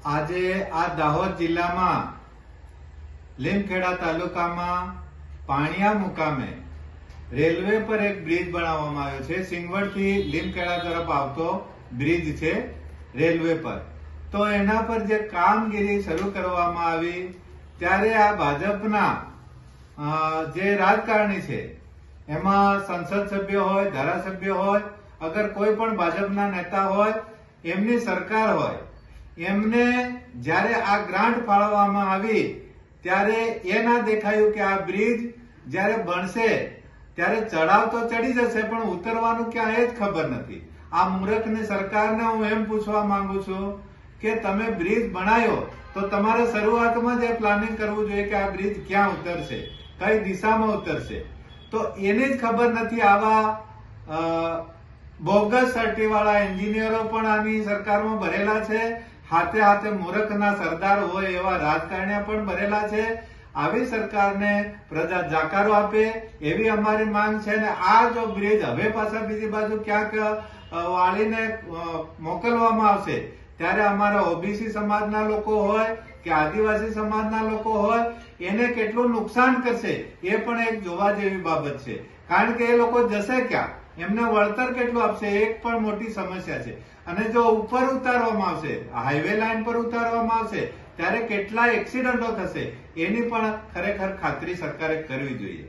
આજે આ દાહોદ જિલ્લામાં લીમખેડા તાલુકામાં પાણિયા મુકામે રેલવે પર એક બ્રિજ બનાવવામાં આવ્યો છે। સિંગવડથી લીમખેડા તરફ આવતો બ્રિજ છે રેલવે પર। તો એના પર જે કામગીરી શરૂ કરવામાં આવી ત્યારે આ ભાજપના જે રાજકારણી છે એમાં સંસદ સભ્ય હોય, ધારાસભ્ય હોય, અગર કોઈ પણ ભાજપના નેતા હોય, એમની સરકાર હોય, એમને જ્યારે આ ગ્રાન્ટ ફાળવવામાં આવી ત્યારે એ ના દેખાયું કે આ બ્રિજ જ્યારે બનશે ત્યારે ચઢાવ તો ચડી જશે પણ ઉતરવાનું ક્યાં એ જ ખબર નથી। આ મૂર્ખની સરકારને હું એમ પૂછવા માંગુ છું કે તમે બ્રિજ બનાવ્યો તો તમારે શરૂઆતમાં જ પ્લાનિંગ કરવું જોઈએ કે આ બ્રિજ ક્યાં ઉતરશે, કઈ દિશામાં ઉતરશે। તો એની જ ખબર નથી। આવા બોગસ સર્ટી વાળા એન્જિનિયરો પણ આની સરકારમાં ભરેલા છે, હાથે હાથે મૂર્ખના સરદાર હોય એવા રાજકારણીઓ પણ ભરેલા છે। આવી સરકારને પ્રજા જાકારો આપે એવી અમારી માંગ છે। ને આ જો બ્રિજ હવે પાછા બીજી બાજુ ક્યાંક વાળીને મોકલવામાં આવશે ત્યારે અમારા ઓબીસી સમાજના લોકો હોય કે આદિવાસી સમાજના લોકો હોય એને કેટલું નુકસાન કરશે એ પણ એક જોવા જેવી બાબત છે। કારણ કે એ લોકો જશે ક્યાં, એમને વળતર કેટલું આપશે એક પણ મોટી સમસ્યા છે। અને જો ઉપર ઉતારવામાં આવશે, હાઈવે લાઈન પર ઉતારવામાં આવશે ત્યારે કેટલા એક્સિડન્ટો થશે એની પણ ખરેખર ખાતરી સરકારે કરવી જોઈએ।